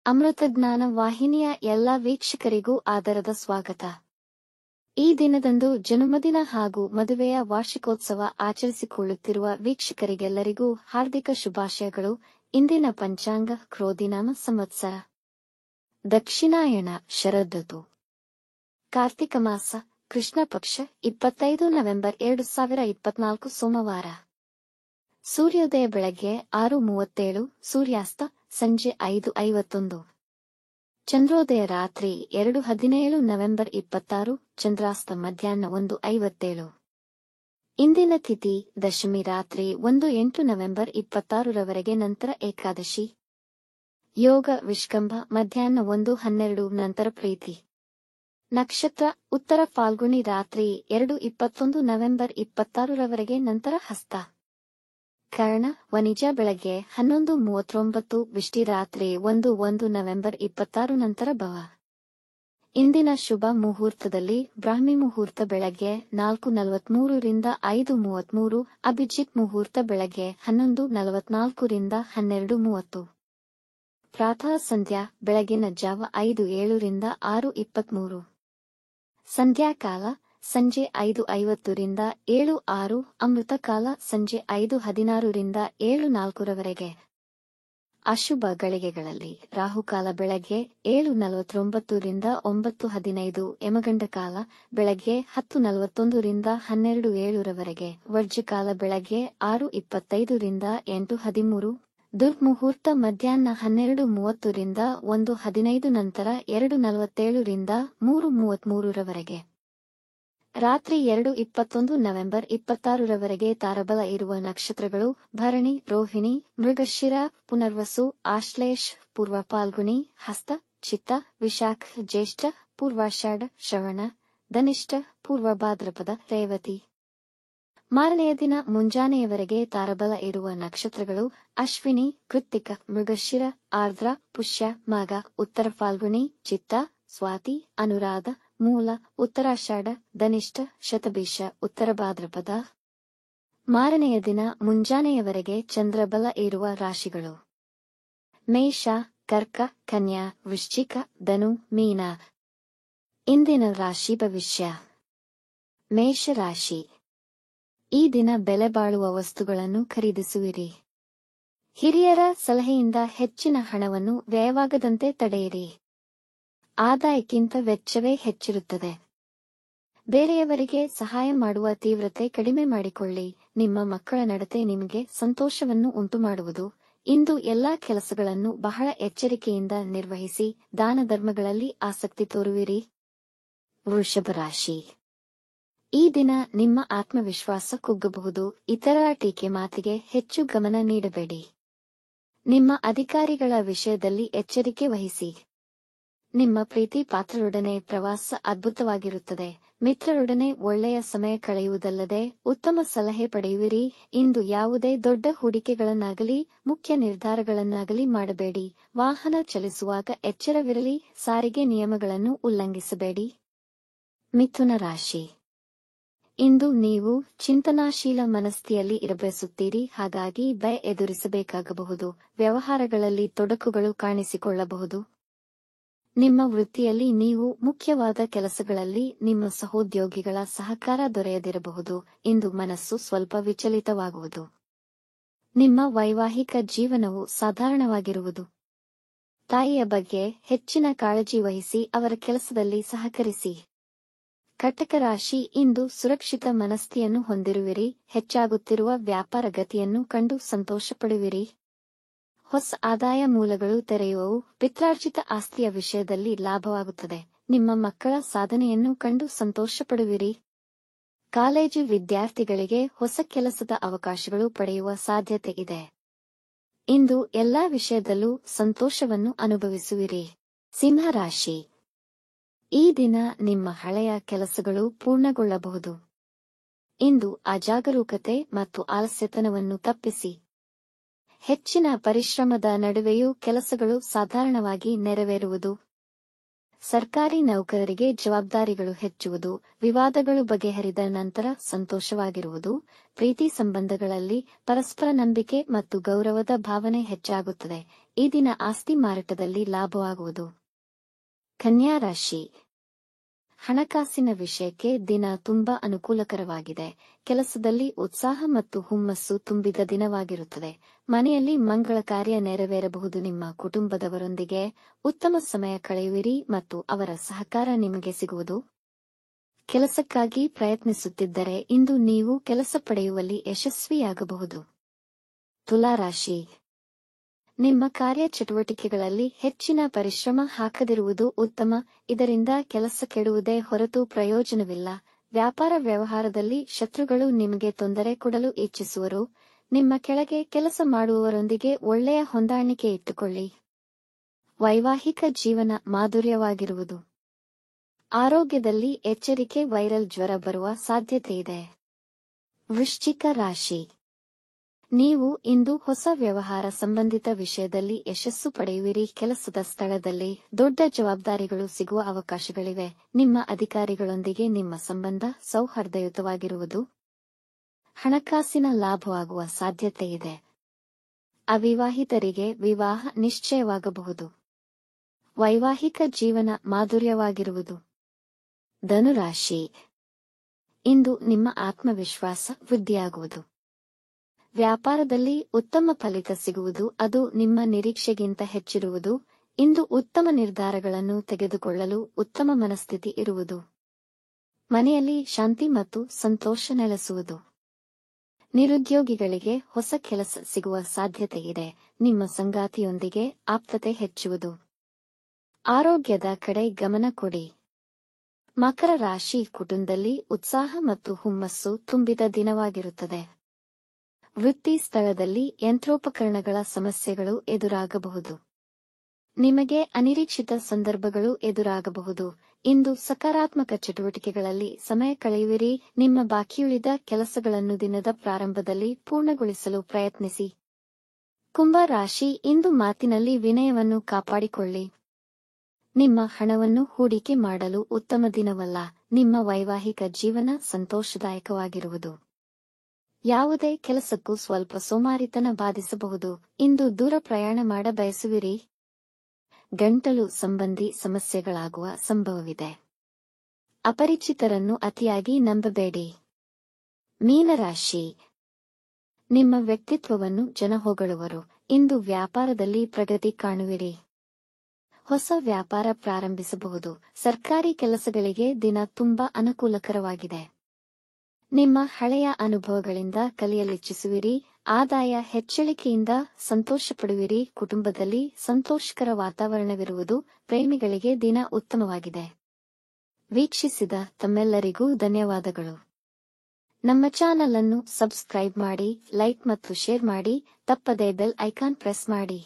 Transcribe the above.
ಅಮೃತಜ್ಞಾನ ವಾಹಿನಿಯ ಎಲ್ಲ ವೀಕ್ಷಕರಿಗೂ ಆದರದ ಸ್ವಾಗತ. ಈ ದಿನದಂದು ಜನ್ಮದಿನ ಹಾಗೂ ಮದುವೆಯ ವಾರ್ಷಿಕೋತ್ಸವ ಆಚರಿಸಿಕೊಳ್ಳುತ್ತಿರುವ ವೀಕ್ಷಕರಿಗೆಲ್ಲರಿಗೂ ಹಾರ್ದಿಕ ಶುಭಾಶಯಗಳು. ಇಂದಿನ ಪಂಚಾಂಗ ಕ್ರೋಧಿನಾಮ ಸಂವತ್ಸರ ದಕ್ಷಿಣಾಯಣ ಶರದೃತು ಕಾರ್ತಿಕ ಮಾಸ ಕೃಷ್ಣ ಪಕ್ಷ 25 ನವೆಂಬರ್ 2024 ಸೋಮವಾರ. ಸೂರ್ಯೋದಯ ಬೆಳಗ್ಗೆ 6:37, ಸೂರ್ಯಾಸ್ತ ಸಂಜೆ 5:51. ಚಂದ್ರೋದಯ ರಾತ್ರಿ 2:17 ನವೆಂಬರ್ 26, ಚಂದ್ರಾಸ್ತ ಮಧ್ಯಾಹ್ನ 1:57. ಇಂದಿನ ತಿಥಿ ದಶಮಿ ರಾತ್ರಿ 1:08 ನವೆಂಬರ್ 26ರವರೆಗೆ, ನಂತರ ಏಕಾದಶಿ. ಯೋಗ ವಿಷ್ಕಂಭ ಮಧ್ಯಾಹ್ನ 1:12 ನಂತರ ಪ್ರೀತಿ. ನಕ್ಷತ್ರ ಉತ್ತರ ಫಾಲ್ಗುಣಿ ರಾತ್ರಿ 2:21 ನವೆಂಬರ್ 26ರವರೆಗೆ, ನಂತರ ಹಸ್ತ. ಕರ್ಣ ವನಿಜ ಬೆಳಗ್ಗೆ 11:39, ವಿಷ್ಟಿ ರಾತ್ರಿ 1:01 ನವೆಂಬರ್ 26 ನಂತರ ಭವ. ಇಂದಿನ ಶುಭ ಮುಹೂರ್ತದಲ್ಲಿ ಬ್ರಾಹ್ಮಿ ಮುಹೂರ್ತ ಬೆಳಗ್ಗೆ 4:43 ರಿಂದ 5:33, ಅಭಿಜಿತ್ ಮುಹೂರ್ತ ಬೆಳಗ್ಗೆ 11:44 ರಿಂದ 12:30. ಪ್ರಾತಃ ಸಂಧ್ಯಾ ಬೆಳಗಿನ ಜಾವ 5:07 ರಿಂದ 6:23. ಸಂಧ್ಯಾಕಾಲ ಸಂಜೆ 5:50 ರಿಂದ 7:06, ಅಮೃತ ಕಾಲ ಸಂಜೆ 5:16 ರಿಂದ 7:04ರವರೆಗೆ. ಅಶುಭ ಗಳಿಗೆಗಳಲ್ಲಿ ರಾಹುಕಾಲ ಬೆಳಗ್ಗೆ 7:49 ರಿಂದ 9:15, ಯಮಗಂಡ ಕಾಲ ಬೆಳಗ್ಗೆ 10:41 ರಿಂದ 12:07ರವರೆಗೆ, ವರ್ಜ್ಯಕಾಲ ಬೆಳಗ್ಗೆ 6:25 ರಿಂದ 8:13, ದುರ್ಮುಹೂರ್ತ ಮಧ್ಯಾಹ್ನ 12:30 ರಿಂದ 1:15 ನಂತರ 2:47 ರಿಂದ 3:33ರವರೆಗೆ. ರಾತ್ರಿ 2:21 ನವೆಂಬರ್ 26ರವರೆಗೆ ತಾರಬಲ ಇರುವ ನಕ್ಷತ್ರಗಳು ಭರಣಿ, ರೋಹಿಣಿ, ಮೃಗಶಿರ, ಪುನರ್ವಸು, ಆಶ್ಲೇಷ, ಪೂರ್ವ ಫಾಲ್ಗುಣಿ, ಹಸ್ತ, ಚಿತ್ತ, ವಿಶಾಖ, ಜ್ಯೇಷ್ಠ, ಪೂರ್ವಾಷಾಢ, ಶ್ರವಣ, ಧನಿಷ್ಠ, ಪೂರ್ವ ಭಾದ್ರಪದ, ರೇವತಿ. ಮಾರನೆಯ ದಿನ ಮುಂಜಾನೆಯವರೆಗೆ ತಾರಬಲ ಇರುವ ನಕ್ಷತ್ರಗಳು ಅಶ್ವಿನಿ, ಕೃತ್ತಿಕ, ಮೃಗಶಿರ, ಆರ್ದ್ರ, ಪುಷ್ಯ, ಮಾಘ, ಉತ್ತರ ಫಾಲ್ಗುಣಿ, ಚಿತ್ತ, ಸ್ವಾತಿ, ಅನುರಾಧ, ಮೂಲ, ಉತ್ತರಾಷಾಢ, ಧನಿಷ್ಠ, ಶತಭಿಷ, ಉತ್ತರ ಭಾದ್ರಪದ. ಮಾರನೆಯ ದಿನ ಮುಂಜಾನೆಯವರೆಗೆ ಚಂದ್ರಬಲ ಇರುವ ರಾಶಿಗಳು ಮೇಷ, ಕರ್ಕ, ಕನ್ಯಾ, ವೃಶ್ಚಿಕ, ಧನು, ಮೀನ. ಇಂದಿನ ರಾಶಿ ಭವಿಷ್ಯ. ಮೇಷರಾಶಿ. ಈ ದಿನ ಬೆಲೆ ಬಾಳುವ ವಸ್ತುಗಳನ್ನು ಖರೀದಿಸುವಿರಿ. ಹಿರಿಯರ ಸಲಹೆಯಿಂದ ಹೆಚ್ಚಿನ ಹಣವನ್ನು ವ್ಯಯವಾಗದಂತೆ ತಡೆಯಿರಿ. ಆದಾಯಕ್ಕಿಂತ ವೆಚ್ಚವೇ ಹೆಚ್ಚಿರುತ್ತದೆ. ಬೇರೆಯವರಿಗೆ ಸಹಾಯ ಮಾಡುವ ತೀವ್ರತೆ ಕಡಿಮೆ ಮಾಡಿಕೊಳ್ಳಿ. ನಿಮ್ಮ ಮಕ್ಕಳ ನಡತೆ ನಿಮಗೆ ಸಂತೋಷವನ್ನು ಉಂಟುಮಾಡುವುದು. ಇಂದು ಎಲ್ಲಾ ಕೆಲಸಗಳನ್ನು ಬಹಳ ಎಚ್ಚರಿಕೆಯಿಂದ ನಿರ್ವಹಿಸಿ ದಾನ ಧರ್ಮಗಳಲ್ಲಿ ಆಸಕ್ತಿ ತೋರುವಿರಿ. ವೃಷಭ ರಾಶಿ. ಈ ದಿನ ನಿಮ್ಮ ಆತ್ಮವಿಶ್ವಾಸ ಕುಗ್ಗಬಹುದು. ಇತರರ ಟೀಕೆ ಮಾತಿಗೆ ಹೆಚ್ಚು ಗಮನ ನೀಡಬೇಡಿ. ನಿಮ್ಮ ಅಧಿಕಾರಿಗಳ ವಿಷಯದಲ್ಲಿ ಎಚ್ಚರಿಕೆ ವಹಿಸಿ. ನಿಮ್ಮ ಪ್ರೀತಿ ಪಾತ್ರರೊಡನೆ ಪ್ರವಾಸ ಅದ್ಭುತವಾಗಿರುತ್ತದೆ. ಮಿತ್ರರೊಡನೆ ಒಳ್ಳೆಯ ಸಮಯ ಕಳೆಯುವುದಲ್ಲದೆ ಉತ್ತಮ ಸಲಹೆ ಪಡೆಯುವಿರಿ. ಇಂದು ಯಾವುದೇ ದೊಡ್ಡ ಹೂಡಿಕೆಗಳನ್ನಾಗಲಿ ಮುಖ್ಯ ನಿರ್ಧಾರಗಳನ್ನಾಗಲಿ ಮಾಡಬೇಡಿ. ವಾಹನ ಚಲಿಸುವಾಗ ಎಚ್ಚರವಿರಲಿ. ಸಾರಿಗೆ ನಿಯಮಗಳನ್ನು ಉಲ್ಲಂಘಿಸಬೇಡಿ. ಮಿಥುನ ರಾಶಿ. ಇಂದು ನೀವು ಚಿಂತನಾಶೀಲ ಮನಸ್ಥಿತಿಯಲ್ಲಿ ಇರಬಯಸುತ್ತೀರಿ. ಹಾಗಾಗಿ ಭಯ ಎದುರಿಸಬೇಕಾಗಬಹುದು. ವ್ಯವಹಾರಗಳಲ್ಲಿ ತೊಡಕುಗಳು ಕಾಣಿಸಿಕೊಳ್ಳಬಹುದು. ನಿಮ್ಮ ವೃತ್ತಿಯಲ್ಲಿ ನೀವು ಮುಖ್ಯವಾದ ಕೆಲಸಗಳಲ್ಲಿ ನಿಮ್ಮ ಸಹೋದ್ಯೋಗಿಗಳ ಸಹಕಾರ ದೊರೆಯದಿರಬಹುದು. ಇಂದು ಮನಸ್ಸು ಸ್ವಲ್ಪ ವಿಚಲಿತವಾಗುವುದು. ನಿಮ್ಮ ವೈವಾಹಿಕ ಜೀವನವು ಸಾಧಾರಣವಾಗಿರುವುದು. ತಾಯಿಯ ಬಗ್ಗೆ ಹೆಚ್ಚಿನ ಕಾಳಜಿ ವಹಿಸಿ ಅವರ ಕೆಲಸದಲ್ಲಿ ಸಹಕರಿಸಿ. ಕಟಕ ರಾಶಿ. ಇಂದು ಸುರಕ್ಷಿತ ಮನಸ್ಥಿತಿಯನ್ನು ಹೊಂದಿರುವಿರಿ. ಹೆಚ್ಚಾಗುತ್ತಿರುವ ವ್ಯಾಪಾರ ಗತಿಯನ್ನು ಕಂಡು ಸಂತೋಷಪಡುವಿರಿ. ಹೊಸ ಆದಾಯ ಮೂಲಗಳು ತೆರೆಯುವವು. ಪಿತ್ರಾರ್ಜಿತ ಆಸ್ತಿಯ ವಿಷಯದಲ್ಲಿ ಲಾಭವಾಗುತ್ತದೆ. ನಿಮ್ಮ ಮಕ್ಕಳ ಸಾಧನೆಯನ್ನು ಕಂಡು ಸಂತೋಷಪಡುವಿರಿ. ಕಾಲೇಜು ವಿದ್ಯಾರ್ಥಿಗಳಿಗೆ ಹೊಸ ಕೆಲಸದ ಅವಕಾಶಗಳು ಪಡೆಯುವ ಸಾಧ್ಯತೆ ಇದೆ. ಇಂದು ಎಲ್ಲಾ ವಿಷಯದಲ್ಲೂ ಸಂತೋಷವನ್ನು ಅನುಭವಿಸುವಿರಿ. ಸಿಂಹರಾಶಿ. ಈ ದಿನ ನಿಮ್ಮ ಹಳೆಯ ಕೆಲಸಗಳು ಪೂರ್ಣಗೊಳ್ಳಬಹುದು. ಇಂದು ಅಜಾಗರೂಕತೆ ಮತ್ತು ಆಲಸ್ಯತನವನ್ನು ತಪ್ಪಿಸಿ. ಹೆಚ್ಚಿನ ಪರಿಶ್ರಮದ ನಡುವೆಯೂ ಕೆಲಸಗಳು ಸಾಧಾರಣವಾಗಿ ನೆರವೇರುವುದು. ಸರ್ಕಾರಿ ನೌಕರರಿಗೆ ಜವಾಬ್ದಾರಿಗಳು ಹೆಚ್ಚುವುದು, ವಿವಾದಗಳು ಬಗೆಹರಿದ ನಂತರ ಸಂತೋಷವಾಗಿರುವುದು, ಪ್ರೀತಿ ಸಂಬಂಧಗಳಲ್ಲಿ ಪರಸ್ಪರ ನಂಬಿಕೆ ಮತ್ತು ಗೌರವದ ಭಾವನೆ ಹೆಚ್ಚಾಗುತ್ತದೆ. ಈ ದಿನ ಆಸ್ತಿ ಮಾರಾಟದಲ್ಲಿ ಲಾಭವಾಗುವುದು. ಕನ್ಯಾ ರಾಶಿ. ಹಣಕಾಸಿನ ವಿಷಯಕ್ಕೆ ದಿನ ತುಂಬಾ ಅನುಕೂಲಕರವಾಗಿದೆ. ಕೆಲಸದಲ್ಲಿ ಉತ್ಸಾಹ ಮತ್ತು ಹುಮ್ಮಸ್ಸು ತುಂಬಿದ ದಿನವಾಗಿರುತ್ತದೆ. ಮನೆಯಲ್ಲಿ ಮಂಗಳ ಕಾರ್ಯ ನೆರವೇರಬಹುದು. ನಿಮ್ಮ ಕುಟುಂಬದವರೊಂದಿಗೆ ಉತ್ತಮ ಸಮಯ ಕಳೆಯುವಿರಿ ಮತ್ತು ಅವರ ಸಹಕಾರ ನಿಮಗೆ ಸಿಗುವುದು. ಕೆಲಸಕ್ಕಾಗಿ ಪ್ರಯತ್ನಿಸುತ್ತಿದ್ದರೆ ಇಂದು ನೀವು ಕೆಲಸ ಪಡೆಯುವಲ್ಲಿ ಯಶಸ್ವಿಯಾಗಬಹುದು. ತುಲಾ ರಾಶಿ. ನಿಮ್ಮ ಕಾರ್ಯಚಟುವಟಿಕೆಗಳಲ್ಲಿ ಹೆಚ್ಚಿನ ಪರಿಶ್ರಮ ಹಾಕದಿರುವುದು ಉತ್ತಮ. ಇದರಿಂದ ಕೆಲಸ ಕೆಡುವುದೇ ಹೊರತು ಪ್ರಯೋಜನವಿಲ್ಲ. ವ್ಯಾಪಾರ ವ್ಯವಹಾರದಲ್ಲಿ ಶತ್ರುಗಳು ನಿಮಗೆ ತೊಂದರೆ ಕೊಡಲು ಇಚ್ಛಿಸುವರು. ನಿಮ್ಮ ಕೆಳಗೆ ಕೆಲಸ ಮಾಡುವವರೊಂದಿಗೆ ಒಳ್ಳೆಯ ಹೊಂದಾಣಿಕೆ ಇಟ್ಟುಕೊಳ್ಳಿ. ವೈವಾಹಿಕ ಜೀವನ ಮಾಧುರ್ಯವಾಗಿರುವುದು. ಆರೋಗ್ಯದಲ್ಲಿ ಎಚ್ಚರಿಕೆ. ವೈರಲ್ ಜ್ವರ ಬರುವ ಸಾಧ್ಯತೆಯಿದೆ. ವೃಶ್ಚಿಕ ರಾಶಿ. ನೀವು ಇಂದು ಹೊಸ ವ್ಯವಹಾರ ಸಂಬಂಧಿತ ವಿಷಯದಲ್ಲಿ ಯಶಸ್ಸು ಪಡೆಯುವಿರಿ. ಕೆಲಸದ ಸ್ಥಳದಲ್ಲಿ ದೊಡ್ಡ ಜವಾಬ್ದಾರಿಗಳು ಸಿಗುವ ಅವಕಾಶಗಳಿವೆ. ನಿಮ್ಮ ಅಧಿಕಾರಿಗಳೊಂದಿಗೆ ನಿಮ್ಮ ಸಂಬಂಧ ಸೌಹಾರ್ದಯುತವಾಗಿರುವುದು. ಹಣಕಾಸಿನ ಲಾಭವಾಗುವ ಸಾಧ್ಯತೆಯಿದೆ. ಅವಿವಾಹಿತರಿಗೆ ವಿವಾಹ ನಿಶ್ಚಯವಾಗಬಹುದು. ವೈವಾಹಿಕ ಜೀವನ ಮಾಧುರ್ಯವಾಗಿರುವುದು. ಧನುರಾಶಿ. ಇಂದು ನಿಮ್ಮ ಆತ್ಮವಿಶ್ವಾಸ ವೃದ್ಧಿಯಾಗುವುದು. ವ್ಯಾಪಾರದಲ್ಲಿ ಉತ್ತಮ ಫಲಿತ ಸಿಗುವುದು. ಅದು ನಿಮ್ಮ ನಿರೀಕ್ಷೆಗಿಂತ ಹೆಚ್ಚಿರುವುದು. ಇಂದು ಉತ್ತಮ ನಿರ್ಧಾರಗಳನ್ನು ತೆಗೆದುಕೊಳ್ಳಲು ಉತ್ತಮ ಮನಸ್ಥಿತಿ ಇರುವುದು. ಮನೆಯಲ್ಲಿ ಶಾಂತಿ ಮತ್ತು ಸಂತೋಷ ನೆಲೆಸುವುದು. ನಿರುದ್ಯೋಗಿಗಳಿಗೆ ಹೊಸ ಕೆಲಸ ಸಿಗುವ ಸಾಧ್ಯತೆಯಿದೆ. ನಿಮ್ಮ ಸಂಗಾತಿಯೊಂದಿಗೆ ಆಪ್ತತೆ ಹೆಚ್ಚುವುದು. ಆರೋಗ್ಯದ ಕಡೆ ಗಮನ ಕೊಡಿ. ಮಕರ ರಾಶಿ. ಕುಟುಂಬದಲ್ಲಿ ಉತ್ಸಾಹ ಮತ್ತು ಹುಮ್ಮಸ್ಸು ತುಂಬಿದ ದಿನವಾಗಿರುತ್ತದೆ. ವೃತ್ತಿ ಸ್ಥಳದಲ್ಲಿ ಯಂತ್ರೋಪಕರಣಗಳ ಸಮಸ್ಯೆಗಳು ಎದುರಾಗಬಹುದು. ನಿಮಗೆ ಅನಿರೀಕ್ಷಿತ ಸಂದರ್ಭಗಳು ಎದುರಾಗಬಹುದು. ಇಂದು ಸಕಾರಾತ್ಮಕ ಚಟುವಟಿಕೆಗಳಲ್ಲಿ ಸಮಯ ಕಳೆಯುವಿರಿ. ನಿಮ್ಮ ಬಾಕಿಯುಳಿದ ಕೆಲಸಗಳನ್ನು ದಿನದ ಪ್ರಾರಂಭದಲ್ಲಿ ಪೂರ್ಣಗೊಳಿಸಲು ಪ್ರಯತ್ನಿಸಿ. ಕುಂಭ ರಾಶಿ. ಇಂದು ಮಾತಿನಲ್ಲಿ ವಿನಯವನ್ನು ಕಾಪಾಡಿಕೊಳ್ಳಿ. ನಿಮ್ಮ ಹಣವನ್ನು ಹೂಡಿಕೆ ಮಾಡಲು ಉತ್ತಮ ದಿನವಲ್ಲ. ನಿಮ್ಮ ವೈವಾಹಿಕ ಜೀವನ ಸಂತೋಷದಾಯಕವಾಗಿರುವುದು. ಯಾವುದೇ ಕೆಲಸಕ್ಕೂ ಸ್ವಲ್ಪ ಸೋಮಾರಿತನ ಬಾಧಿಸಬಹುದು. ಇಂದು ದೂರ ಪ್ರಯಾಣ ಮಾಡ ಬಯಸುವಿರಿ. ಗಂಟಲು ಸಂಬಂಧಿ ಸಮಸ್ಯೆಗಳಾಗುವ ಸಂಭವವಿದೆ. ಅಪರಿಚಿತರನ್ನು ಅತಿಯಾಗಿ ನಂಬಬೇಡಿ. ಮೀನರಾಶಿ. ನಿಮ್ಮ ವ್ಯಕ್ತಿತ್ವವನ್ನು ಜನ ಹೊಗಳುವರು. ಇಂದು ವ್ಯಾಪಾರದಲ್ಲಿ ಪ್ರಗತಿ ಕಾಣುವಿರಿ. ಹೊಸ ವ್ಯಾಪಾರ ಪ್ರಾರಂಭಿಸಬಹುದು. ಸರ್ಕಾರಿ ಕೆಲಸಗಳಿಗೆ ದಿನ ತುಂಬಾ ಅನುಕೂಲಕರವಾಗಿದೆ. ನಿಮ್ಮ ಹಳೆಯ ಅನುಭವಗಳಿಂದ ಕಲಿಯಲಿಚ್ಛಿಸುವಿರಿ. ಆದಾಯ ಹೆಚ್ಚಳಿಕೆಯಿಂದ ಸಂತೋಷಪಡುವಿರಿ. ಕುಟುಂಬದಲ್ಲಿ ಸಂತೋಷಕರ ವಾತಾವರಣವಿರುವುದು. ಪ್ರೇಮಿಗಳಿಗೆ ದಿನ ಉತ್ತಮವಾಗಿದೆ. ವೀಕ್ಷಿಸಿದ ತಮ್ಮೆಲ್ಲರಿಗೂ ಧನ್ಯವಾದಗಳು. ನಮ್ಮ ಚಾನಲ್ ಅನ್ನು ಸಬ್ಸ್ಕ್ರೈಬ್ ಮಾಡಿ, ಲೈಕ್ ಮತ್ತು ಶೇರ್ ಮಾಡಿ. ತಪ್ಪದೇ ಬೆಲ್ ಐಕಾನ್ ಪ್ರೆಸ್ ಮಾಡಿ.